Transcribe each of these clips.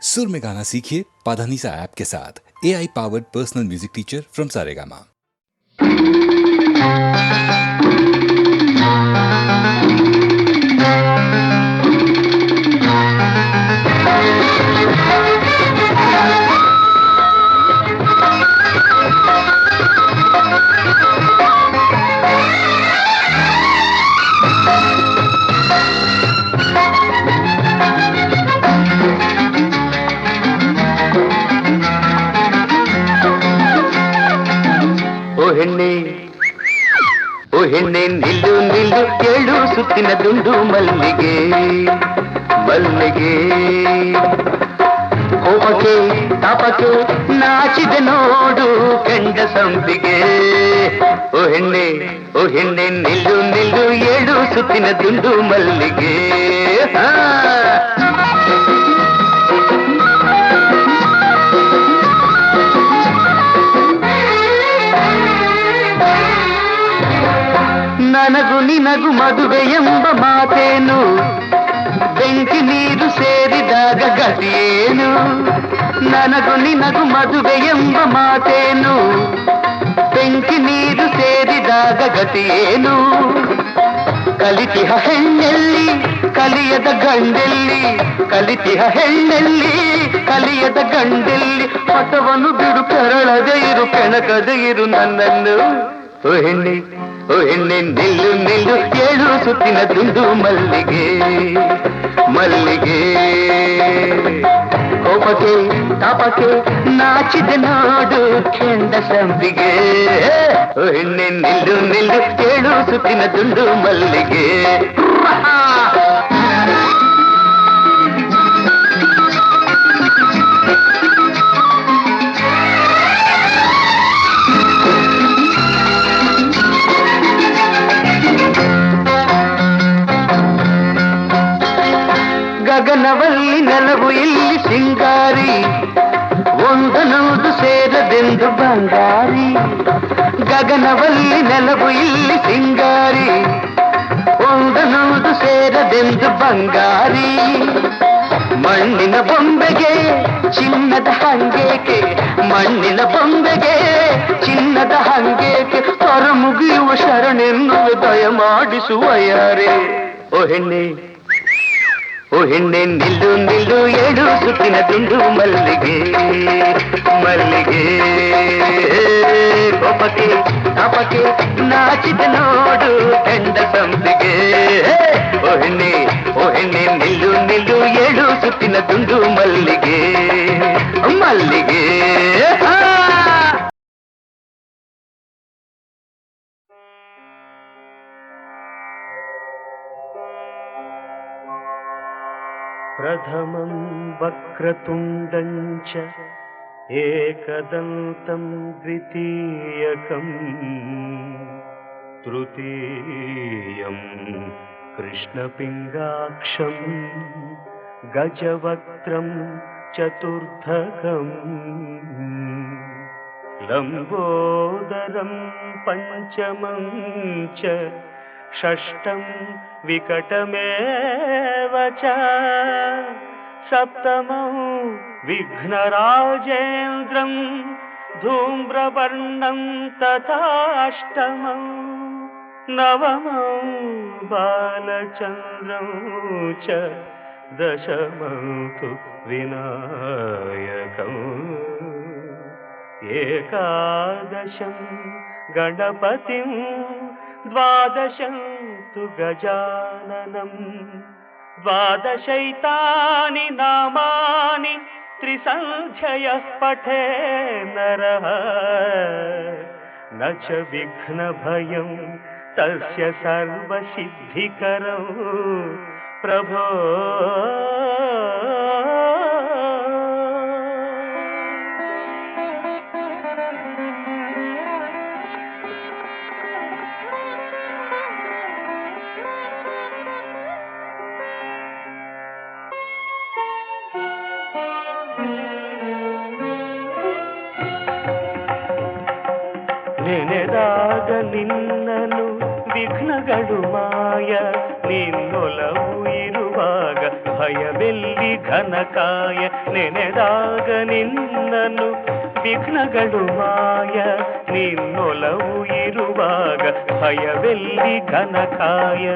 सुर में गाना सीखिए पाधानीसा ऐप के साथ। AI powered personal music teacher from Saregama. ಓ ಹೆಣ್ಣೆ ನಿಲ್ಲು ನಿಲ್ಲು ಏಳು ಸುತ್ತಿನ ದುಂಡು ಮಲ್ಲಿಗೆ ಮಲ್ಲಿಗೆ ಕೋಪಕ್ಕೆ ತಾಪಕ್ಕೆ ನಾಚಿದೆ ನೋಡು ಕೆಂಡ ಸಂಪಿಗೆ. ಓ ಹೆಣ್ಣೆ ನಿಲ್ಲು ನಿಲ್ಲು ಏಳು ಸುತ್ತಿನ ದುಂಡು ಮಲ್ಲಿಗೆ. ನನಗು ನಿನಗು ಮದುವೆ ಎಂಬ ಮಾತೇನು, ಬೆಂಕಿ ನೀರು ಸೇರಿದಾಗ ಗತಿಯೇನು. ನನಗು ನಿನಗು ಮದುವೆ ಎಂಬ ಮಾತೇನು, ಬೆಂಕಿ ನೀರು ಸೇರಿದಾಗ ಗತಿಯೇನು. ಕಲಿತಿಹ ಹೆಣ್ಣೆಲ್ಲಿ ಕಲಿಯದ ಗಂಡೆಲ್ಲಿ, ಕಲಿತಿಹ ಹೆಣ್ಣೆಲ್ಲಿ ಕಲಿಯದ ಗಂಡೆಲ್ಲಿ. ಪಟವನ್ನು ಬಿಡು ಕೆರಳದೆ ಇರು ಕೆಣಕದೆ ಇರು ನನ್ನನ್ನು. ಓ ಹೆಣ್ಣೆ ನಿಲ್ಲು ನಿಲ್ಲು ಏಳು ಸುತ್ತಿನ ದುಂಡು ಮಲ್ಲಿಗೆ ಮಲ್ಲಿಗೆ. ಕೋಪಕ್ಕೆ ತಾಪಕ್ಕೆ ನಾಚಿದೆ ನೋಡು ಕೆಂಡ ಸಂಪಿಗೆ. ಓ ಹೆಣ್ಣೆ ನಿಲ್ಲು ನಿಲ್ಲು ಏಳು ಸುತ್ತಿನ ದುಂಡು ಮಲ್ಲಿಗೆ. ಗಗನವಲ್ಲಿ ನೆಲವು ಇಲ್ಲಿ ಸಿಂಗಾರಿ, ಒಂದನೊಂದು ಸೇರದೆಂದು ಬಂಗಾರಿ. ಗಗನವಲ್ಲಿ ನೆಲವು ಇಲ್ಲಿ ಸಿಂಗಾರಿ, ಒಂದನೊಂದು ಸೇರದೆಂದು ಬಂಗಾರಿ. ಮಣ್ಣಿನ ಬೊಂಬೆಗೆ ಚಿನ್ನದ ಹಂಗೇಕೆ, ಮಣ್ಣಿನ ಬೊಂಬೆಗೆ ಚಿನ್ನದ ಹಂಗೇಕೆ. ಹೊರ ಮುಗಿಯುವ ಶರಣೆನ್ನುವ ದಯ ಮಾಡಿಸುವ ಯಾರೇ. ಓ ಹೆಣ್ಣೆ ನಿಲ್ಲು ನಿಲ್ಲು ಏಳು ಸುತ್ತಿನ ದುಂಡು ಮಲ್ಲಿಗೆ ಮಲ್ಲಿಗೆ. ಕೋಪಕ್ಕೆ ತಾಪಕ್ಕೆ ನಾಚಿದ ನೋಡು ಕೆಂಡ ಸಂಪಿಗೆ. ಓ ಹೆಣ್ಣೆ ನಿಲ್ಲು ನಿಲ್ಲು ಏಳು ಸುತ್ತಿನ ದುಂಡು ಮಲ್ಲಿಗೆ ಮಲ್ಲಿಗೆ. प्रथमं वक्रतुण्डं च एकदन्तं द्वितीयकं तृतीयं कृष्णपिङ्गाक्षं गजवक्त्रं चतुर्थकं लम्बोदरं पञ्चमं च षष्ठं विकटमेव च सप्तमं विघ्नराजेन्द्रं धूम्रवर्णं तथाष्टमं नवमं बालचन्द्रं च दशमं तु विनायकम् एकादशं गणपतिं द्वादशं तु गजाननं द्वादशैतानि नामानि त्रिसन्ध्ययः पठे नरः न च विघ्नभयं तस्य सर्वसिद्धिकरं प्रभो ನೆನೆದಾಗ ನಿನ್ನನು ವಿಘ್ನಗಳು ಮಾಯ ನಿನ್ನೊಲವು ಇರುವಾಗ ಭಯ ಭಯವೆಲ್ಲಿ ಘನಕಾಯ ನೆನೆದಾಗ ನಿನ್ನನು ವಿಘ್ನಗಳು ಮಾಯ ನಿನ್ನೊಲವು ಇರುವಾಗ ಭಯವೆಲ್ಲಿ ಘನಕಾಯ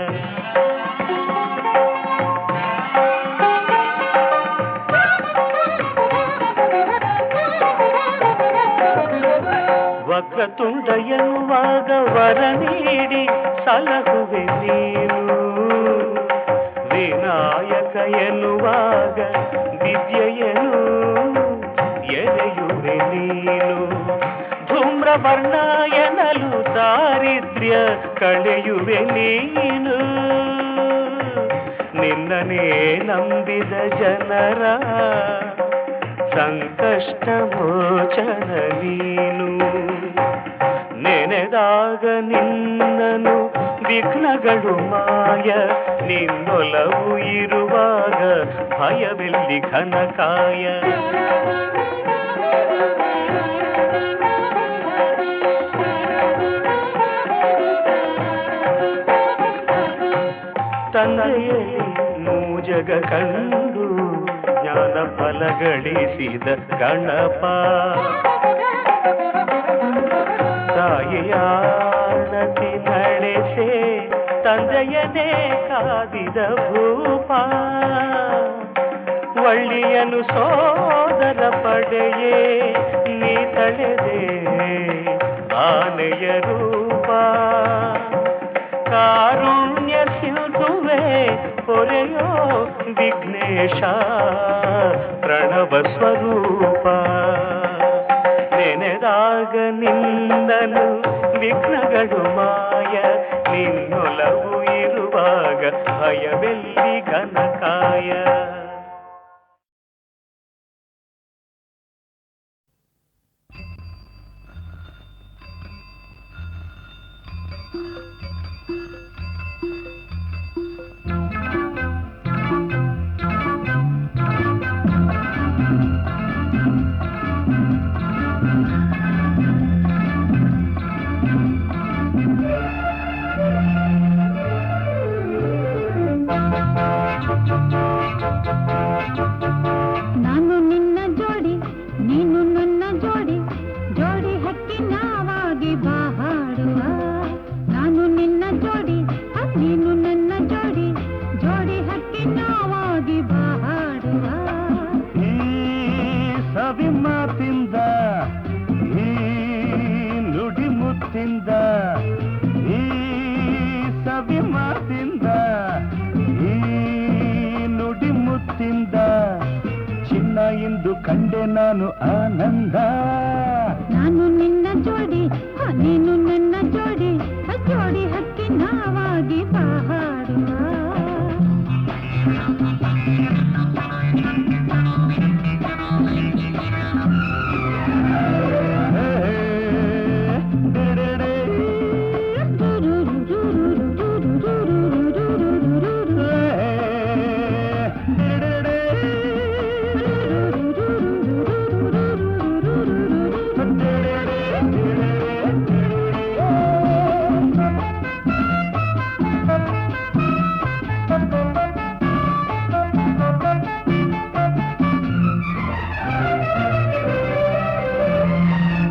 ವಕ್ರತುಂಡ ಎನ್ನುವಾಗ ವರ ನೀಡಿ ಸಲಹುವೆ ನೀನು ವಿನಾಯಕ ಎನ್ನುವಾಗ ವಿದ್ಯೆಯನು ಎರೆಯುವೆ ನೀನು ಧೂಮ್ರವರ್ಣ ಎನ್ನಲು ದಾರಿದ್ರ್ಯ ಕಳೆಯುವೆ ನೀನು ನಿನ್ನನೇ ನಂಬಿದ ಜನರ ಸಂಕಷ್ಟ ಮೋಚನ ನೀನು ನೆನೆದಾಗ ನಿನ್ನನು ವಿಘ್ನಗಳು ಮಾಯ ನಿನ್ನೊಲವು ಇರುವಾಗ ಭಯವೆಲ್ಲಿ ಘನಕಾಯ ತಂದೆಯಲ್ಲಿ ಮೂಜಗ ಕಂಡು ಜ್ಞಾನ ಫಲಗಳಿಸಿದ ಗಣಪ ತಾಯಿಯಾನತಿ ನಡೆಸೆ ತಂದೆಯನೇ ಕಾದಿದ ಭೂಪ ಒಳ್ಳಿಯನು ಸೋದರ ಪಡೆಯೇ ನೀ ತಳೆದೆ ಆನೆಯ ರೂಪ ಕಾರುಣ್ಯ ಸಿಂಧುವೆ ಹೊರೆಯೋ ವಿಘ್ನೇಶ ಪ್ರಣವ ಸ್ವರೂಪ ನೆನೆದಾಗ ನಿಂದನು ವಿಘ್ನಗಳು ಮಾಯ ನಿನ್ನೊಲವು ಇರುವಾಗ ಭಯವೆಲ್ಲಿ ಘನಕಾಯ ನಾನು ನಿನ್ನ ಜೋಡಿ ನೀನು ನನ್ನ ಜೋಡಿ ಜೋಡಿ ಹಕ್ಕಿ ನಾವಾಗಿ ಬಾಹಾಡುವ ನಾನು ನಿನ್ನ ಜೋಡಿ ನೀನು ನನ್ನ ಜೋಡಿ ಜೋಡಿ ಹಕ್ಕಿ ನಾವಾಗಿ ಬಾಹಾಡುವ ಈ ಸವಿ ಮಾತಿಂದ ಈ ನುಡಿ ಮುತ್ತಿಂದ ಈ ಸವಿ ಮಾತಿಂದ ಈ ನುಡಿ ಮುತ್ತಿಂದ ಚಿನ್ನ ಎಂದು ಕಂಡೆ ನಾನು ಆನಂದ ನಾನು ನಿನ್ನ ಜೋಡಿ ನೀನು ನನ್ನ ಜೋಡಿ ಜೋಡಿ ಹಕ್ಕಿ ನಾವಾಗಿ ಬಾಹಾಡುವ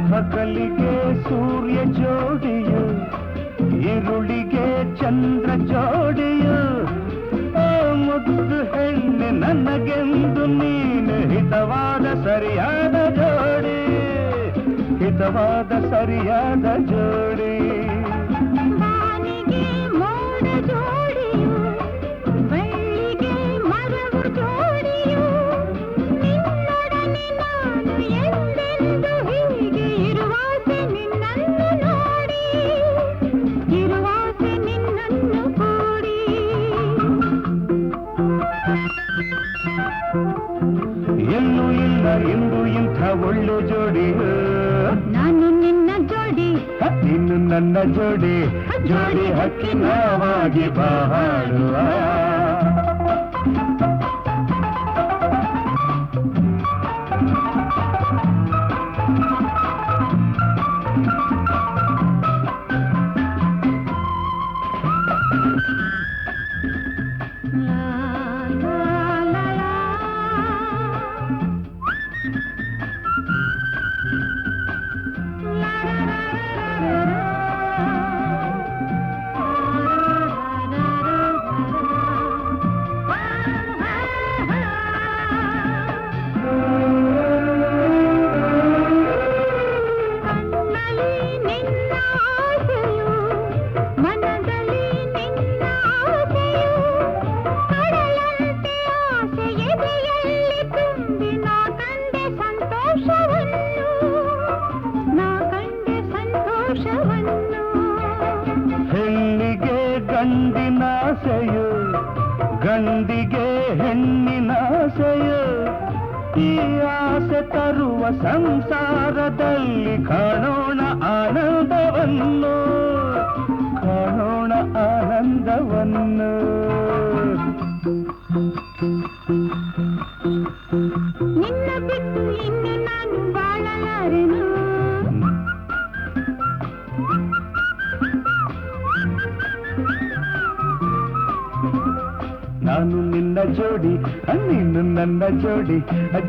ಹಗಲಿಗೆ ಸೂರ್ಯ ಜೋಡಿಯು ಈರುಳಿಗೆ ಚಂದ್ರ ಜೋಡಿಯು ಆ ಮುದ್ದು ಹೆಣ್ಣೆ ನನಗೆಂದು ನೀನು ಹಿತವಾದ ಸರಿಯಾದ ಜೋಡಿ ಹಿತವಾದ ಸರಿಯಾದ ಜೋಡಿ ಬಾನಿಗೆ ಮೋಡ ಜೋಡಿಯು ಬಳ್ಳಿಗೆ ಮರವು ಜೋಡಿಯು ನಿನ್ನೊಡನೆ ನಾನು ಎಂದೆಂದು ಹೀಗೆ ಇರುವಾಸೆ ನಿನ್ನನ್ನು ನೋಡಿ ಇರುವಾಸೆ ನಿನ್ನನ್ನು ಕೂಡಿ ಎಲ್ಲೂ ಇಲ್ಲ ಎಂದು ಇಂಥ ಒಳ್ಳೆ ಜೋಡಿ ನಾನು ನಿನ್ನ ಜೋಡಿ ನೀನು ನನ್ನ ಜೋಡಿ ಜೋಡಿ ಹಕ್ಕಿ ನಾವಾಗಿ ಬಾಳುವ ಲಾ ಲಾ ಲಾ ಈ ಆಸೆ ತರುವ ಸಂಸಾರದಲ್ಲಿ ಕಾಣೋಣ ಆನಂದವನ್ನು, ಕಾಣೋಣ ಆನಂದವನ್ನು. ನಿನ್ನ ಬಿಟ್ಟು ಇನ್ನು ನಾನು ಬಾಳಲಾರೆನು. ನಾನು ನಿನ್ನ ಜೋಡಿ ನೀನು ನನ್ನ ಜೋಡಿ,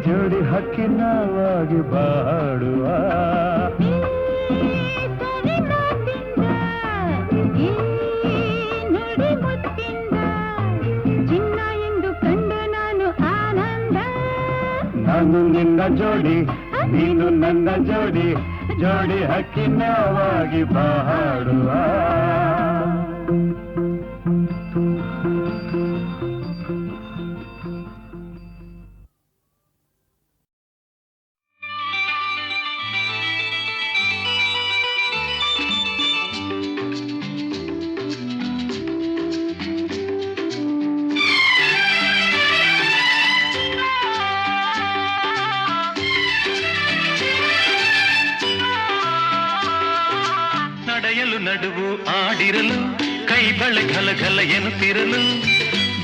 ಜೋಡಿ ಹಕ್ಕಿ ನಾವಾಗಿ ಬಾಡುವ. ಸರಿ ಮಾತಿಂದ, ಈ ನುಡಿ ಮುತ್ತಿಂದ, ಚಿನ್ನ ಎಂದು ಕಂಡು ನಾನು ಆನಂದ. ನಾನು ನಿನ್ನ ಜೋಡಿ ನೀನು ನನ್ನ ಜೋಡಿ, ಜೋಡಿ ಹಕ್ಕಿ ನಾವಾಗಿ ಬಾಡುವ. ನಡೆಯಲು ನಡುವು ಆಡಿರಲು ಕೈ ಬಳೆ ಘಲಘಲ ಎನ್ನುತ್ತಿರಲು,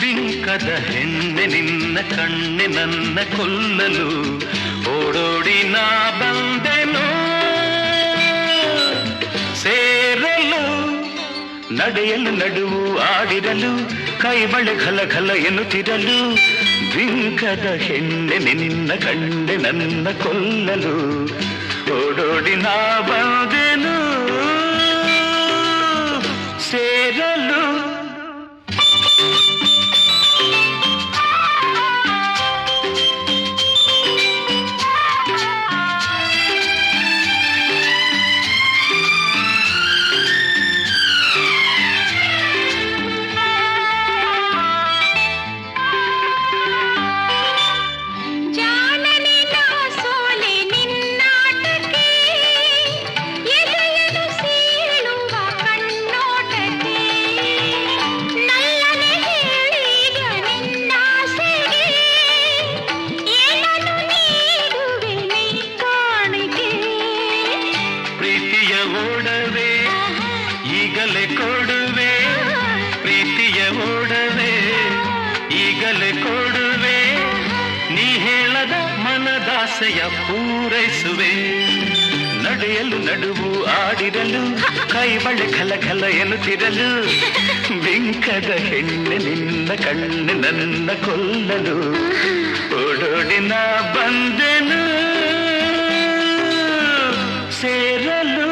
ಬಿಂಕದ ಹೆಣ್ಣೆ ನಿನ್ನ ಕಣ್ಣೆ ನನ್ನ ಕೊಲ್ಲಲು ಓಡೋಡಿ ನಾ ಬಂದೆನು ಸೇರಲು. ನಡೆಯಲು ನಡುವು ಆಡಿರಲು ಕೈ ಬಳೆ ಘಲಘಲ ಎನ್ನುತ್ತಿರಲು, ಬಿಂಕದ ಹೆಣ್ಣೆ ನಿನ್ನ ಕಣ್ಣೆ ನನ್ನ ಕೊಲ್ಲಲು ಓಡೋಡಿ ನಾ ಬಂದೆನು ಸೇರಲು. ಈಗಲೇ ಕೊಡುವೆ ಪ್ರೀತಿಯ ಓಡವೆ, ಈಗಲೇ ಕೊಡುವೆ ನೀ ಹೇಳದ ಮನದಾಸೆಯ ಪೂರೈಸುವೆ. ನಡೆಯಲು ನಡುವು ಆಡಿರಲು ಕೈ ಬಳೆ ಖಲ ಖಲ ಎನ್ನುತ್ತಿರಲು, ಬಿಂಕದ ಹೆಣ್ಣೆ ನಿನ್ನ ಕಣ್ಣೆ ನನ್ನ ಕೊಲ್ಲಲು ಓಡೋಡಿ ನಾ ಬಂದೆನು ಸೇರಲು.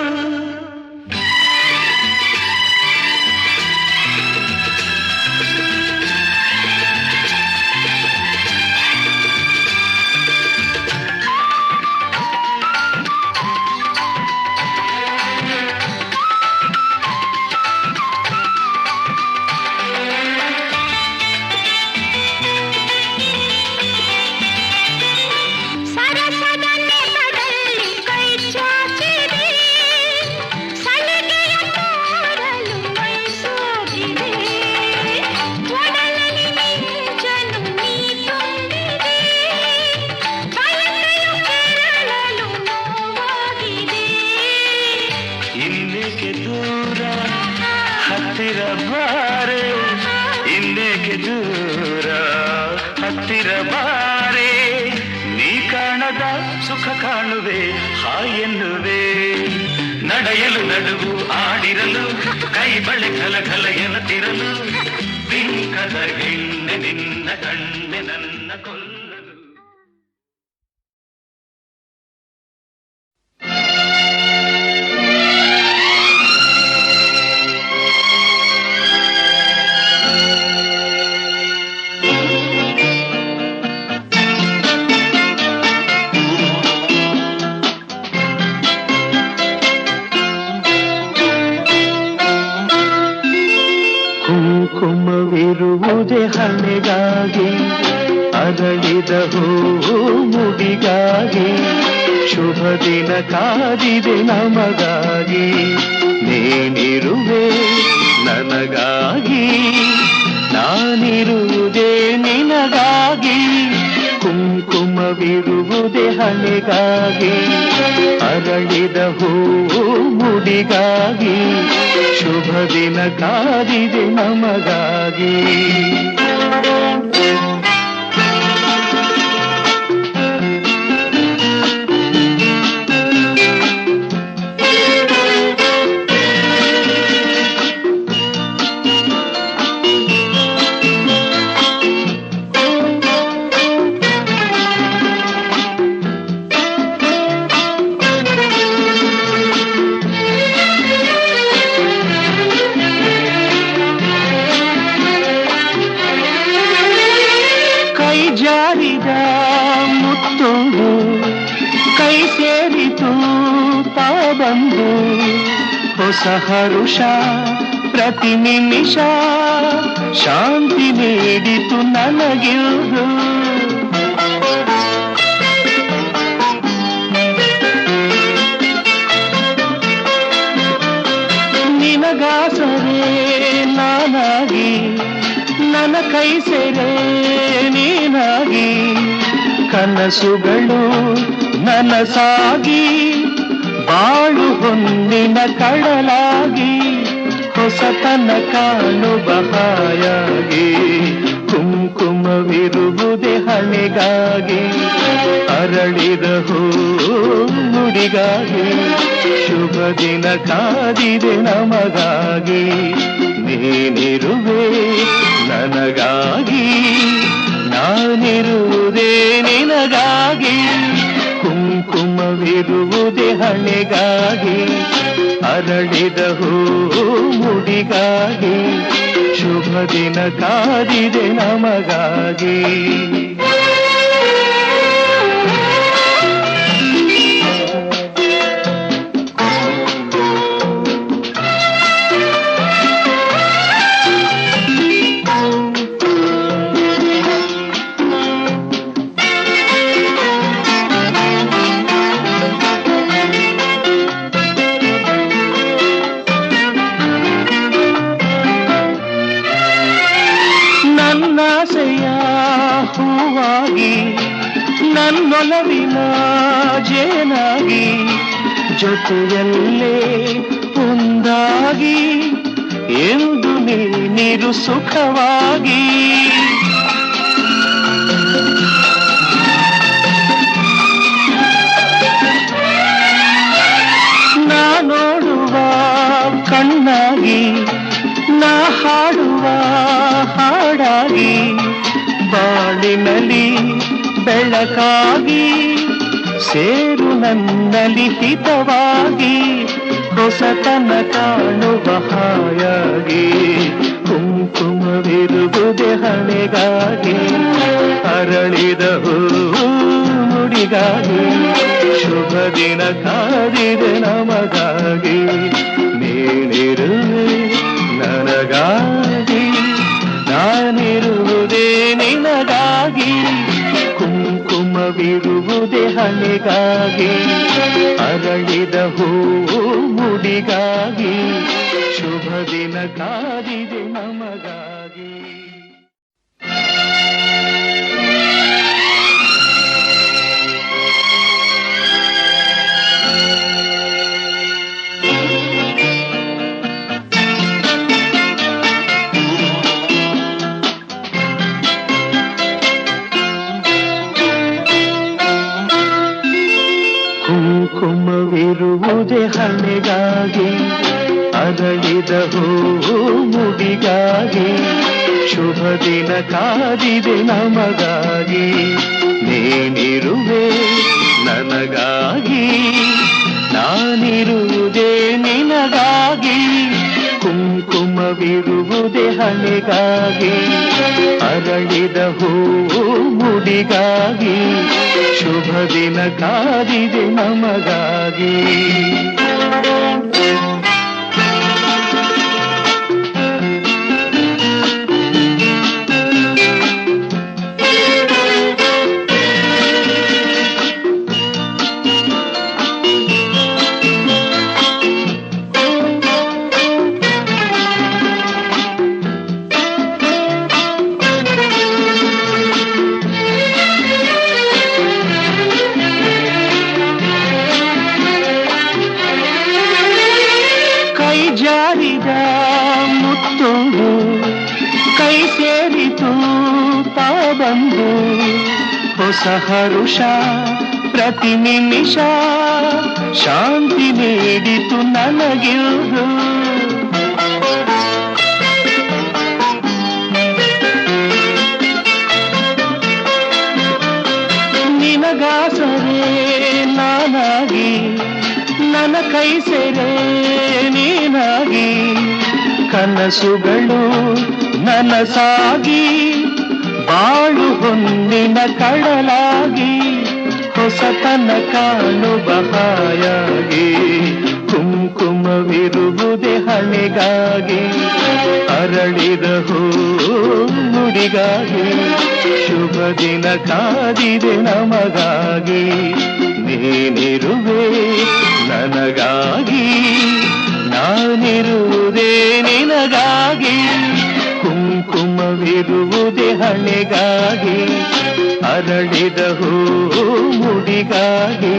ಹತ್ತಿರ ಬಾರೆ ಇನ್ನೇಕೆ ದೂರ, ಹತ್ತಿರ ಬಾರೆ ನೀ ಕಾಣದ ಸುಖ ಕಾಣುವೆ ಹಾಯೆನ್ನುವೆ. ನಡೆಯಲು ನಡುವು ಆಡಿರಲು ಕೈ ಬಳೆ ಖಲ ಖಲ ಎನ್ನುತ್ತಿರಲು, ಬಿಂಕದ ಹೆಣ್ಣೆ ನಿನ್ನ ಕಣ್ಣೆ ನನ್ನ ಕೊಲ್ಲಲು. ಕುಂಕುಮವಿರುವುದೇ ಹಣೆಗಾಗಿ, ಅರಳಿದ ಹೂವು ಮುಡಿಗಾಗಿ, ಶುಭ ದಿನ ಕಾದಿದೆ ನಮಗಾಗಿ. ನೀನಿರುವೆ ನನಗಾಗಿ, ನಾನಿರುವುದೇ ನಿನಗಾಗಿ. ಕುಂಕುಮವಿರುವುದೇ ಹಣೆಗಾಗಿ, ಅರಳಿದ ಹೂವು ಮುಡಿಗಾಗಿ, ಶುಭ ದಿನ ಕಾದಿದೆ ನಮಗಾಗಿ. ಜಾರಿದ ಮುತ್ತೊಂದು ಕೈ ಸೇರಿತು ತಾ ಬಂದು, ಹೊಸ ಹರುಷ ಪ್ರತಿ ನಿಮಿಷ ಶಾಂತಿ ನೀಡಿತು ನನಗಿರುವುದು. ನಿನಗಾಸರೆ ನಾನಾಗಿ, ನನ್ನ ಕೈ ಸೇರೆ ನೀನಾಗಿ, ಕನಸುಗಳು ನನಸಾಗಿ, ಬಾಳು ಹೊನ್ನಿನ ಕಡಲಾಗಿ, ಹೊಸತನ ಕಾಣುವ ಹಾಯಾಗಿ. ಕುಂಕುಮವಿರುವುದೇ ಹಣೆಗಾಗಿ, ಅರಳಿದ ಹೂ ನುಡಿಗಾಗಿ, ಶುಭ ದಿನ ಕಾದಿದೆ ನಮಗಾಗಿ. ನೀನಿರುವೆ ನನಗಾಗಿ, ನಾನಿರುವುದೇ ನಿನಗಾಗಿ. ಕುಂಕುಮವಿರುವುದೇ ಹಣೆಗಾಗಿ, ಅರಳಿದ ಹೂ ಮುಡಿಗಾಗಿ, ಶುಭ ದಿನ ಕಾದಿದೆ ನಮಗಾಗಿ. ನನ್ನಾಸೆಯ ಹೂವಾಗಿ, ನನ್ನೊಲವಿನ ಜೇನಾಗಿ, ಜೊತೆಯಲ್ಲೇ ಒಂದಾಗಿ, ಎಂದು ನೀರು ಸುಖವಾಗಿ. ನಾ ನೋಡುವ ಕಣ್ಣಾಗಿ, ನಾ ಹಾಡುವ ಹಾಡಾಗಿ, ಬಾಳಿನಲ್ಲಿ ಬೆಳಕಾಗಿ, ಸೇರು ನನ್ನಲ್ಲಿ ಹಿತವಾಗಿ, ಹೊಸತನ ಕಾಣುವ ಹಾಯಾಗಿ. ಕುಂಕುಮವಿರುವುದೇ ಹಣೆಗಾಗಿ, ಅರಳಿದ ಹೂ ನುಡಿಗಾಗಿ, ಶುಭ ದಿನ ಕಾದಿದೆ ನಮಗಾಗಿ. ನೀನಿರುವೆ ನನಗಾಗಿ, ನಾನಿರುವುದೇ ನಿನಗಾಗಿ. ಕುಂಕುಮವಿರುವುದೇ ಹಣೆಗಾಗಿ, ಅರಳಿದ ಹೂ ಮುಡಿಗಾಗಿ, ಶುಭ ದಿನ ಕಾದಿದೆ ನಮಗಾಗಿ. ಕುಂಕುಮವಿರುವುದೇ ಹಣೆಗಾಗಿ, ಅರಳಿದ ಹೂ ಮುಡಿಗಾಗಿ, ಶುಭ ದಿನ ಕಾದಿದೆ ನಮಗಾಗಿ. ನೀನಿರುವೆ ನನಗಾಗಿ, ನಾನಿರುವುದೇ ನಿನಗಾಗಿ. ಕುಂಕುಮವಿರುವುದೇ ಹಣೆಗಾಗಿ, ಅರಳಿದ ಹೂ ಮುಡಿಗಾಗಿ, ಶುಭ ದಿನ ಕಾದಿದೆ ನಮಗಾಗಿ. ಹೊಸ ಹರುಷ ಪ್ರತಿ ನಿಮಿಷ ಶಾಂತಿ ನೀಡಿತು ನನಗಿರುವುದು. ನಿನಗಾಸರೆ ನಾನಾಗಿ ನನ್ನ ಕೈ ಸೆರೆ ನೀನಾಗಿ ಕನಸುಗಳು ನನಸಾಗಿ ಬಾಳು ಹೊನ್ನಿನ ಕಡಲಾಗಿ ಹೊಸತನ ಕಾಣುವ ಹಾಯಾಗಿ ಕುಂಕುಮವಿರುವುದೇ ಹಣೆಗಾಗಿ ಅರಳಿದ ಹೂ ನುಡಿಗಾಗಿ ಶುಭ ದಿನ ಕಾದಿದೆ ನಮಗಾಗಿ ನೀನಿರುವೆ ನನಗಾಗಿ ನಾನಿರುವುದೇ ನಿನಗಾಗಿ ಕುಂಕುಮವಿರುವುದೇ ಹಣೆಗಾಗಿ ಅರಳಿದ ಹೂ ಮುಡಿಗಾಗಿ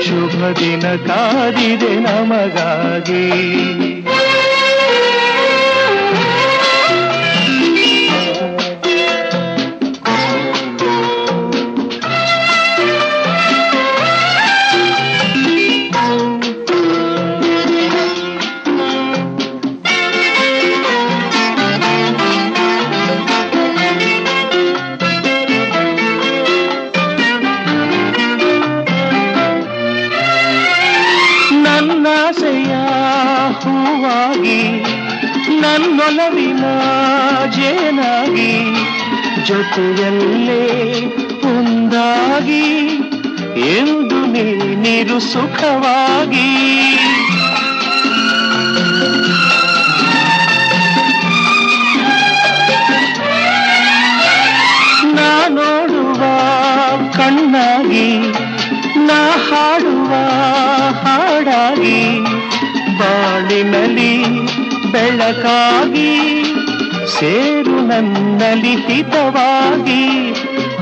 ಶುಭ ದಿನ ಕಾದಿದೆ ನಮಗಾಗಿ. ನನ್ನಾಸೆಯ ಹೂವಾಗಿ ನನ್ನೊಲವಿನ ಜೇನಾಗಿ ಜೊತೆಯಲ್ಲೇ ಒಂದಾಗಿ ಎಂದು ನೀರು ಸುಖವಾಗಿ ನಾ ನೋಡುವ ಕಣ್ಣಾಗಿ ನಾ ಹಾಡುವ ಹಾಡಾಗಿ ಬಾಳಿನಲ್ಲಿ ಬೆಳಕಾಗಿ ಸೇರು ನನ್ನಲ್ಲಿ ಹಿತವಾಗಿ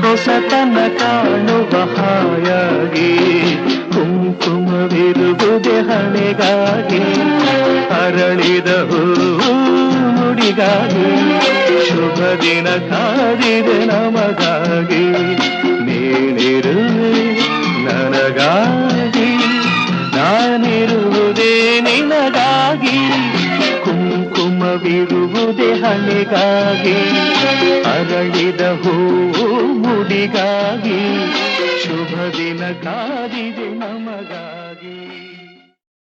ಹೊಸತನ ಕಾಣುವ ಹಾಯಾಗಿ ಕುಂಕುಮವಿರುವುದೇ ಹಣೆಗಾಗಿ ಅರಳಿದ ಹೂ ನುಡಿಗಾಗಿ ಶುಭ ದಿನ ಕಾದಿದೆ ನಮಗಾಗಿ ನೀನಿರುವೆ ನನಗಾಗಿ ನಾನಿರುವುದೇ ನಿನಗಾಗಿ ಕುಂಕುಮವಿರುವುದೇ ಹಣೆಗಾಗಿ ಅರಳಿದ ಹೂ ಮುಡಿಗಾಗಿ ಶುಭ ದಿನ ಕಾದಿದೆ ನಮಗಾಗಿ.